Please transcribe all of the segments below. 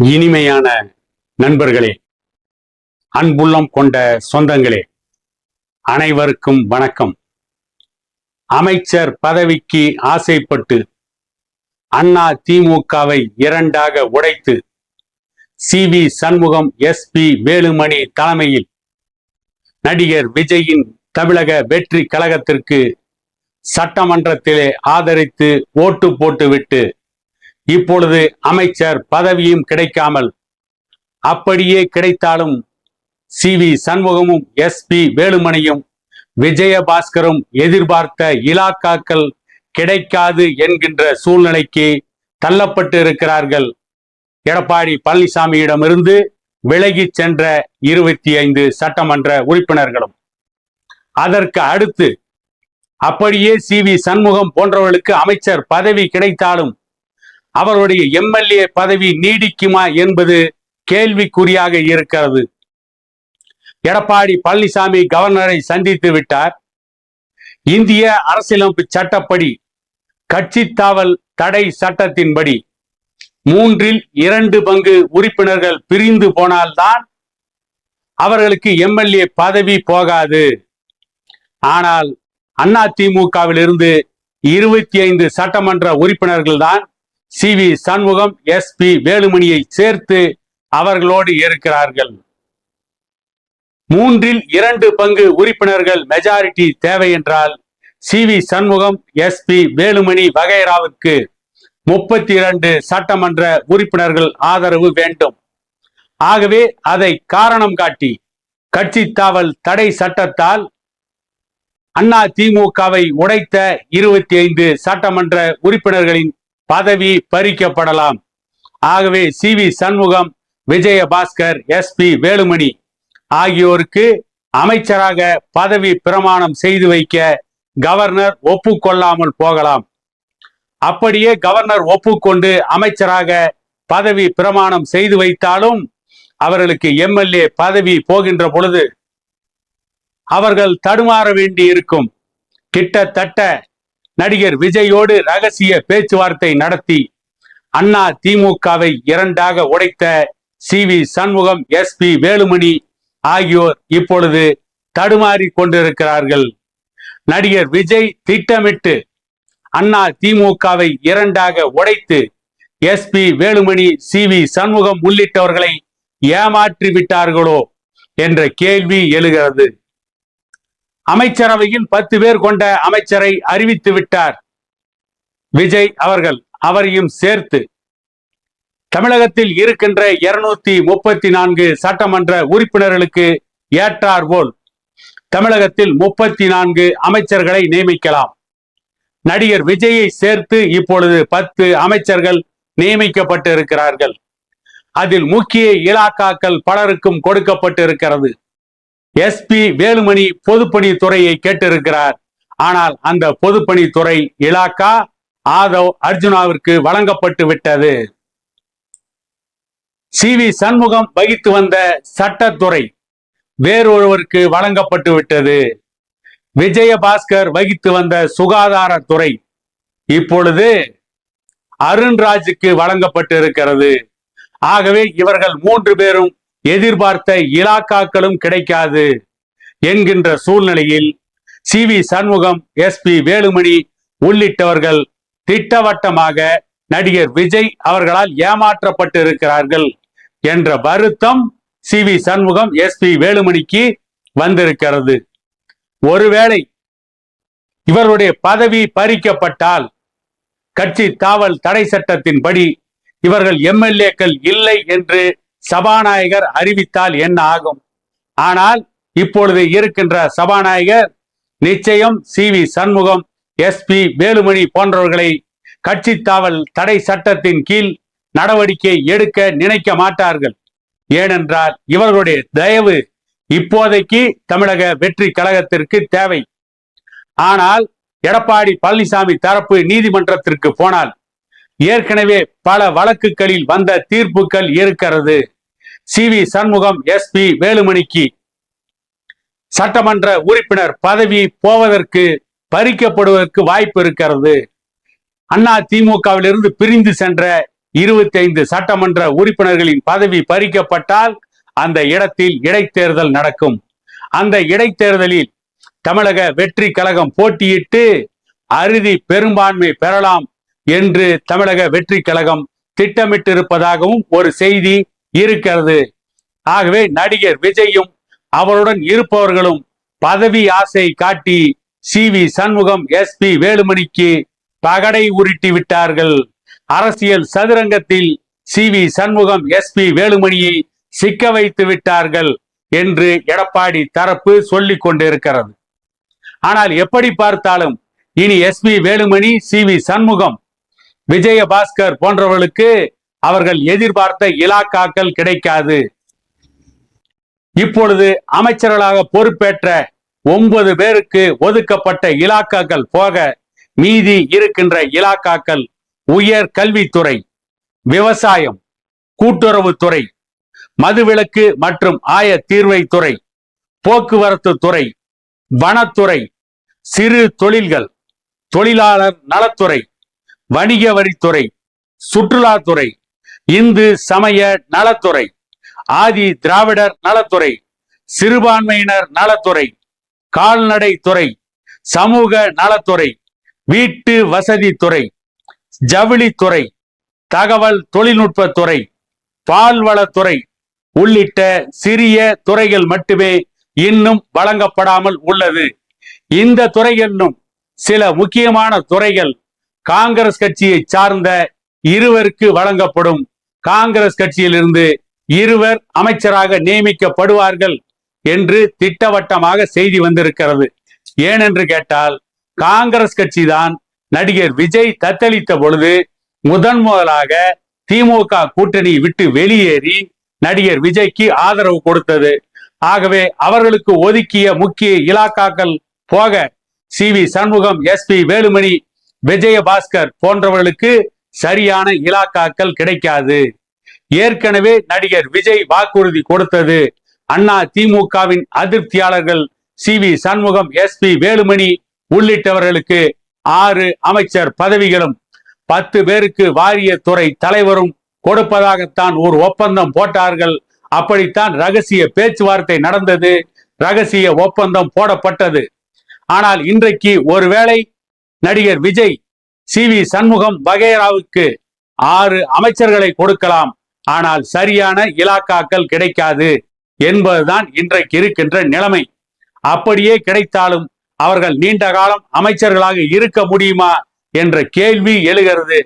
இனிமையான நண்பர்களே, அன்புள்ளம் கொண்ட சொந்தங்களே, அனைவருக்கும் வணக்கம். அமைச்சர் பதவிக்கு ஆசைப்பட்டு அண்ணா திமுகவை இரண்டாக உடைத்து சி.வி. சண்முகம், எஸ்.பி. வேலுமணி தலைமையில் நடிகர் விஜயின் தமிழக வெற்றி கழகத்திற்கு சட்டமன்றத்திலே ஆதரித்து ஓட்டு போட்டுவிட்டு இப்பொழுது அமைச்சர் பதவியும் கிடைக்காமல், அப்படியே கிடைத்தாலும் சி.வி. சண்முகமும் எஸ்.பி. வேலுமணியும் விஜயபாஸ்கரும் எதிர்பார்த்த இலாக்காக்கள் கிடைக்காது என்கின்ற சூழ்நிலைக்கு தள்ளப்பட்டு இருக்கிறார்கள். எடப்பாடி பழனிசாமியிடமிருந்து விலகி சென்ற 25 சட்டமன்ற உறுப்பினர்களும் அதற்கு அடுத்து அப்படியே சி.வி. சண்முகம் போன்றவர்களுக்கு அமைச்சர் பதவி கிடைத்தாலும் அவருடைய எம்எல்ஏ பதவி நீடிக்குமா என்பது கேள்விக்குறியாக இருக்கிறது. எடப்பாடி பழனிசாமி கவர்னரை சந்தித்து விட்டார். இந்திய அரசியலமைப்பு சட்டப்படி கட்சி தாவல் தடை சட்டத்தின்படி 2/3 உறுப்பினர்கள் பிரிந்து போனால்தான் அவர்களுக்கு எம்எல்ஏ பதவி போகாது. ஆனால் அதிமுகவிலிருந்து 25 சட்டமன்ற உறுப்பினர்கள் தான் சி.வி. சண்முகம், எஸ்.பி. வேலுமணியை சேர்த்து அவர்களோடு இருக்கிறார்கள். 3/2 உறுப்பினர்கள் மெஜாரிட்டி தேவை என்றால் சி.வி. சண்முகம், எஸ்.பி. வேலுமணி வகைராவுக்கு 32 சட்டமன்ற உறுப்பினர்கள் ஆதரவு வேண்டும். ஆகவே அதை காரணம் காட்டி கட்சி தாவல் தடை சட்டத்தால் அண்ணா திமுகவை உடைத்த 25 சட்டமன்ற உறுப்பினர்களின் பதவி பறிக்கப்படலாம். ஆகவே சி.வி. சண்முகம், விஜயபாஸ்கர், எஸ்.பி. வேலுமணி ஆகியோருக்கு அமைச்சராக பதவி பிரமாணம் செய்து வைக்க கவர்னர் ஒப்புக்கொள்ளாமல் போகலாம். அப்படியே கவர்னர் ஒப்புக்கொண்டு அமைச்சராக பதவி பிரமாணம் செய்து வைத்தாலும் அவர்களுக்கு எம்எல்ஏ பதவி போகின்ற பொழுது அவர்கள் தடுமாற வேண்டி இருக்கும். கிட்டத்தட்ட நடிகர் விஜயோடு ரகசிய பேச்சுவார்த்தை நடத்தி அண்ணா திமுகவை இரண்டாக உடைத்த சி.வி. சண்முகம், எஸ்.பி. வேலுமணி ஆகியோர் இப்பொழுது தடுமாறி கொண்டிருக்கிறார்கள். நடிகர் விஜய் திட்டமிட்டு அண்ணா திமுகவை இரண்டாக உடைத்து எஸ்.பி. வேலுமணி, சி.வி. சண்முகம் உள்ளிட்டவர்களை ஏமாற்றி விட்டார்களோ என்ற கேள்வி எழுகிறது. அமைச்சரவையில் 10 பேர் கொண்ட அமைச்சரை அறிவித்து விட்டார் விஜய் அவர்கள். அவரையும் சேர்த்து தமிழகத்தில் இருக்கின்ற 234 சட்டமன்ற உறுப்பினர்களுக்கு ஏற்றார் போல் தமிழகத்தில் 34 அமைச்சர்களை நியமிக்கலாம். நடிகர் விஜயை சேர்த்து இப்பொழுது 10 அமைச்சர்கள் நியமிக்கப்பட்டு இருக்கிறார்கள். அதில் முக்கிய இலாக்காக்கள் பலருக்கும் கொடுக்கப்பட்டு இருக்கிறது. எஸ்.பி. வேலுமணி பொதுப்பணித்துறையை கேட்டிருக்கிறார். ஆனால் அந்த பொதுப்பணித்துறை இலாக்கா ஆதவ் அர்ஜுனாவிற்கு வழங்கப்பட்டு விட்டது. சி.வி. சண்முகம் வகித்து வந்த சட்டத்துறை வேறொருவருக்கு வழங்கப்பட்டு விட்டது. விஜயபாஸ்கர் வகித்து வந்த சுகாதாரத்துறை இப்பொழுது அருண்ராஜுக்கு வழங்கப்பட்டு இருக்கிறது. ஆகவே இவர்கள் 3 பேரும் எதிர்பார்த்த இலாக்காக்களும் கிடைக்காது என்கின்ற சூழ்நிலையில் சி.வி. சண்முகம், எஸ்.பி. வேலுமணி உள்ளிட்டவர்கள் திட்டவட்டமாக நடிகர் விஜய் அவர்களால் ஏமாற்றப்பட்டு இருக்கிறார்கள் என்ற வருத்தம் சி.வி. சண்முகம், எஸ்.பி. வேலுமணிக்கு வந்திருக்கிறது. ஒருவேளை இவருடைய பதவி பறிக்கப்பட்டால் கட்சி தாவல் தடை சட்டத்தின்படி இவர்கள் எம்எல்ஏக்கள் இல்லை என்று சபாநாயகர் அறிவித்தால் என்ன ஆகும்? ஆனால் இப்பொழுது இருக்கின்ற சபாநாயகர் நிச்சயம் சி.வி. சண்முகம், எஸ்.பி. வேலுமணி போன்றவர்களை கட்சி தாவல் தடை சட்டத்தின் கீழ் நடவடிக்கை எடுக்க நினைக்க மாட்டார்கள். ஏனென்றால் இவர்களுடைய தயவு இப்போதைக்கு தமிழக வெற்றி கழகத்திற்கு தேவை. ஆனால் எடப்பாடி பழனிசாமி தரப்பு நீதிமன்றத்திற்கு போனால் ஏற்கனவே பல வழக்குகளில் வந்த தீர்ப்புகள் இருக்கிறது. சி.வி. சண்முகம், எஸ்.பி. வேலுமணிக்கு சட்டமன்ற உறுப்பினர் பதவி போவதற்கு பறிக்கப்படுவதற்கு வாய்ப்பு இருக்கிறது. அண்ணா திமுகவிலிருந்து பிரிந்து சென்ற 25 சட்டமன்ற உறுப்பினர்களின் பதவி பறிக்கப்பட்டால் அந்த இடத்தில் இடைத்தேர்தல் நடக்கும். அந்த இடைத்தேர்தலில் தமிழக வெற்றி கழகம் போட்டியிட்டு அறுதி பெரும்பான்மை பெறலாம் என்று தமிழக வெற்றி கழகம் திட்டமிட்டிருப்பதாகவும் ஒரு செய்தி இருக்கிறது. ஆகவே நடிகர் விஜயும் அவருடன் இருப்பவர்களும் பதவி ஆசை காட்டி சி.வி. சண்முகம், எஸ்.பி. வேலுமணிக்கு பகடை உருட்டி விட்டார்கள். அரசியல் சதுரங்கத்தில் சி.வி. சண்முகம், எஸ்.பி. வேலுமணியை சிக்க வைத்து விட்டார்கள் என்று எடப்பாடி தரப்பு சொல்லிக் கொண்டிருக்கிறது. ஆனால் எப்படி பார்த்தாலும் இனி எஸ்.பி. வேலுமணி, சி.வி. சண்முகம், விஜயபாஸ்கர் போன்றவர்களுக்கு அவர்கள் எதிர்பார்த்த இலாக்காக்கள் கிடைக்காது. இப்பொழுது அமைச்சர்களாக பொறுப்பேற்ற 9 பேருக்கு ஒதுக்கப்பட்ட இலாக்காக்கள் போக மீதி இருக்கின்ற இலாக்காக்கள் உயர் கல்வித்துறை, விவசாயம், கூட்டுறவுத்துறை, மதுவிலக்கு மற்றும் ஆய தீர்வைத்துறை, போக்குவரத்து துறை, வனத்துறை, சிறு தொழில்கள், தொழிலாளர் நலத்துறை, வணிக வரித்துறை, சுற்றுலாத்துறை, இந்து சமய நலத்துறை, ஆதி திராவிடர் நலத்துறை, சிறுபான்மையினர் நலத்துறை, கால்நடை துறை, சமூக நலத்துறை, வீட்டு வசதி துறை, ஜவுளித்துறை, தகவல் தொழில்நுட்பத்துறை, பால்வளத்துறை உள்ளிட்ட சிறிய துறைகள் மட்டுமே இன்னும் வழங்கப்படாமல் உள்ளது. இந்த துறைகளிலும் சில முக்கியமான துறைகள் காங்கிரஸ் கட்சியை சார்ந்த 2 வழங்கப்படும். காங்கிரஸ் கட்சியிலிருந்து 2 அமைச்சராக நியமிக்கப்படுவார்கள் என்று திட்டவட்டமாக செய்தி வந்திருக்கிறது. ஏனென்று கேட்டால் காங்கிரஸ் கட்சி தான் நடிகர் விஜய் தத்தளித்த பொழுது முதலாக திமுக கூட்டணி விட்டு வெளியேறி நடிகர் விஜய்க்கு ஆதரவு கொடுத்தது. ஆகவே அவர்களுக்கு ஒதுக்கிய முக்கிய இலாக்காக்கள் போக சி.வி. சண்முகம், எஸ்.பி. வேலுமணி, விஜயபாஸ்கர் போன்றவர்களுக்கு சரியான இலாக்காக்கள் கிடைக்காது. ஏற்கனவே நடிகர் விஜய் வாக்குறுதி கொடுத்தது அண்ணா திமுகவின் அதிருப்தியாளர்கள் சி.வி. சண்முகம், எஸ்.பி. வேலுமணி உள்ளிட்டவர்களுக்கு 6 அமைச்சர் பதவிகளும் 10 பேருக்கு வாரிய துறை தலைவரும் கொடுப்பதாகத்தான் ஒரு ஒப்பந்தம் போட்டார்கள். அப்படித்தான் ரகசிய பேச்சுவார்த்தை நடந்தது, ரகசிய ஒப்பந்தம் போடப்பட்டது. ஆனால் இன்றைக்கு ஒருவேளை நடிகர் விஜய் சி.வி. சண்முகம் வகைராவுக்கு 6 அமைச்சர்களை கொடுக்கலாம், ஆனால் சரியான இலாக்காக்கள் கிடைக்காது என்பதுதான் இன்றைக்கு இருக்கின்ற நிலைமை. அப்படியே கிடைத்தாலும் அவர்கள் நீண்ட காலம் அமைச்சர்களாக இருக்க முடியுமா என்ற கேள்வி எழுகிறது.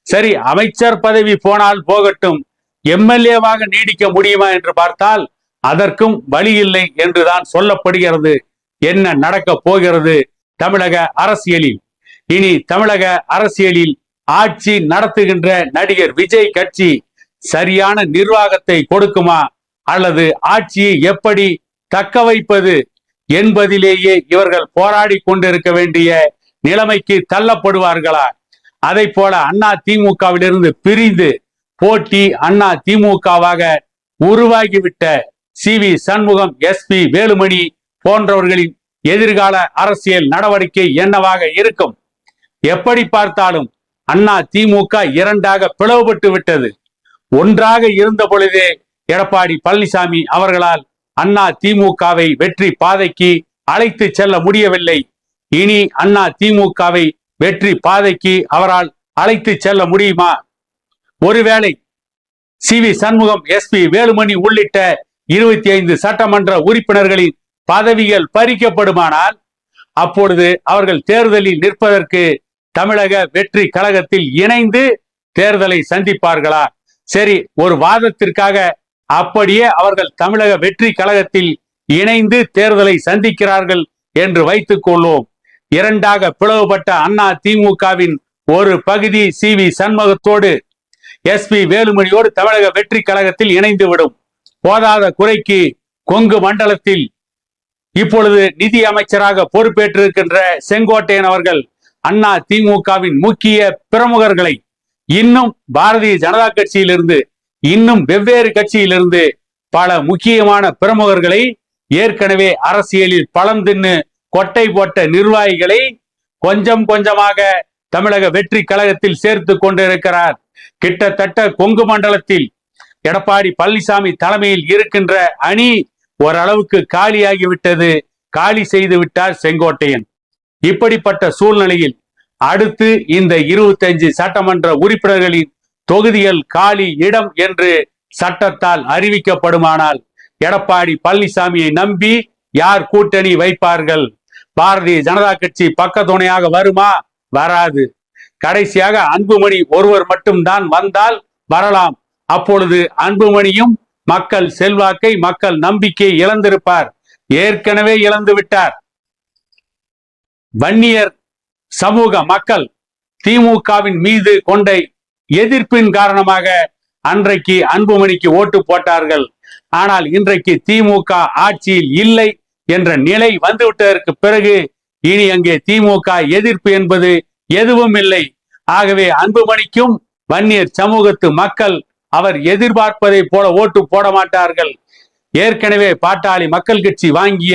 சரி, அமைச்சர் பதவி போனால் போகட்டும், எம்எல்ஏவாக நீடிக்க முடியுமா என்று பார்த்தால் அதற்கும் வழி இல்லை என்றுதான் சொல்லப்படுகிறது. என்ன நடக்க போகிறது தமிழக அரசியலில்? இனி தமிழக அரசியலில் ஆட்சி நடத்துகின்ற நடிகர் விஜய் கட்சி சரியான நிர்வாகத்தை கொடுக்குமா, அல்லது ஆட்சியை எப்படி தக்க வைப்பது என்பதிலேயே இவர்கள் போராடி கொண்டிருக்க வேண்டிய நிலைமைக்கு தள்ளப்படுவார்களா? அதை போல அண்ணா திமுகவிலிருந்து பிரிந்து போட்டி அண்ணா திமுகவாக உருவாகிவிட்ட சி.வி. சண்முகம், எஸ்.பி. வேலுமணி போன்றவர்களின் எதிர்கால அரசியல் நடவடிக்கை என்னவாக இருக்கும்? எப்படி பார்த்தாலும் அண்ணா திமுக 2ஆக பிளவுபட்டு விட்டது. ஒன்றாக இருந்த பொழுதே எடப்பாடி பழனிசாமி அவர்களால் அண்ணா திமுகவை வெற்றி பாதைக்கு அழைத்து செல்ல முடியவில்லை. இனி அண்ணா திமுகவை வெற்றி பாதைக்கு அவரால் அழைத்து செல்ல முடியுமா? ஒருவேளை சி.வி. சண்முகம், எஸ்.பி. வேலுமணி உள்ளிட்ட 25 சட்டமன்ற உறுப்பினர்களின் பதவிகள் பறிக்கப்படுமானால் அப்பொழுது அவர்கள் தேர்தலில் நிற்பதற்கு தமிழக வெற்றி கழகத்தில் இணைந்து தேர்தலை சந்திப்பார்களா? சரி, ஒரு வாதத்திற்காக அப்படியே அவர்கள் தமிழக வெற்றி கழகத்தில் இணைந்து தேர்தலை சந்திக்கிறார்கள் என்று வைத்துக் கொள்வோம். 2ஆக பிளவுபட்ட அண்ணா திமுகவின் ஒரு பகுதி சி.வி. சண்முகத்தோடு எஸ்.பி. வேலுமணியோடு தமிழக வெற்றி கழகத்தில் இணைந்து விடும். போதாத குறைக்கு கொங்கு மண்டலத்தில் இப்பொழுது நிதி அமைச்சராக பொறுப்பேற்றிருக்கின்ற செங்கோட்டையன் அவர்கள் அண்ணா திமுகவின் முக்கிய பிரமுகர்களை இன்னும் பாரதிய ஜனதா கட்சியிலிருந்து இன்னும் வெவ்வேறு கட்சியிலிருந்து பல முக்கியமான பிரமுகர்களை ஏற்கனவே அரசியலில் பழம் தின்னு கொட்டை போட்ட நிர்வாகிகளை கொஞ்சம் கொஞ்சமாக தமிழக வெற்றி கழகத்தில் சேர்த்து கொண்டிருக்கிறார். கிட்டத்தட்ட கொங்கு மண்டலத்தில் எடப்பாடி பழனிசாமி தலைமையில் இருக்கின்ற அணி ஓரளவுக்கு காலியாகிவிட்டது. காலி செய்து விட்டார் செங்கோட்டையன். இப்படிப்பட்ட சூழ்நிலையில் அடுத்து இந்த 25 சட்டமன்ற உறுப்பினர்களின் தொகுதிகள் காலி இடம் என்று சட்டத்தால் அறிவிக்கப்படுமானால் எடப்பாடி பழனிசாமியை நம்பி யார் கூட்டணி வைப்பார்கள்? பாரதிய ஜனதா கட்சி பக்க துணையாக வருமா? வராது. கடைசியாக அன்புமணி ஒருவர் மட்டும்தான் வந்தால் வரலாம். அப்பொழுது அன்புமணியும் மக்கள் செல்வாக்கை, மக்கள் நம்பிக்கை இழந்திருப்பார். ஏற்கனவே இழந்து விட்டார். வன்னியர் சமூக மக்கள் திமுகவின் மீது கொண்ட எதிர்ப்பின் காரணமாக அன்றைக்கு அன்புமணிக்கு ஓட்டு போட்டார்கள். ஆனால் இன்றைக்கு திமுக ஆட்சியில் இல்லை என்ற நிலை வந்துவிட்டதற்கு பிறகு இனி அங்கே திமுக எதிர்ப்பு என்பது எதுவும் இல்லை. ஆகவே அன்புமணிக்கும் வன்னியர் சமூகத்து மக்கள் அவர் எதிர்பார்ப்பதை போல ஓட்டு போட மாட்டார்கள். ஏற்கனவே பாட்டாளி மக்கள் கட்சி வாங்கிய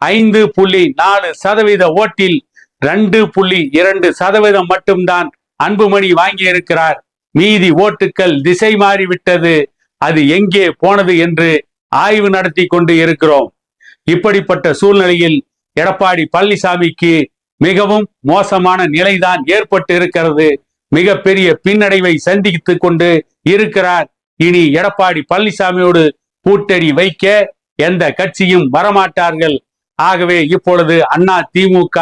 5.4% ஓட்டில் 2.2% மட்டும்தான் அன்புமணி வாங்கி இருக்கிறார். மீதி ஓட்டுக்கள் திசை மாறிவிட்டது. அது எங்கே போனது என்று ஆய்வு நடத்தி கொண்டு இருக்கிறோம். இப்படிப்பட்ட சூழ்நிலையில் எடப்பாடி பழனிசாமிக்கு மிகவும் மோசமான நிலைதான் ஏற்பட்டு இருக்கிறது. மிகப்பெரிய பின்னடைவை சந்தித்துக் கொண்டு இருக்கிறார். இனி எடப்பாடி பழனிசாமியோடு கூட்டணி வைக்க எந்த கட்சியும் வரமாட்டார்கள். ஆகவே இப்பொழுது அண்ணா திமுக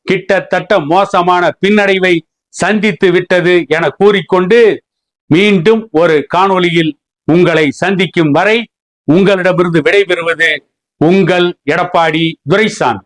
கிட்டத்தட்ட மோசமான பின்னடைவை சந்தித்து விட்டது என கூறிக்கொண்டு மீண்டும் ஒரு காணொளியில் உங்களை சந்திக்கும் வரை உங்களிடமிருந்து விடைபெறுவது உங்கள் எடப்பாடி துரைசாமி.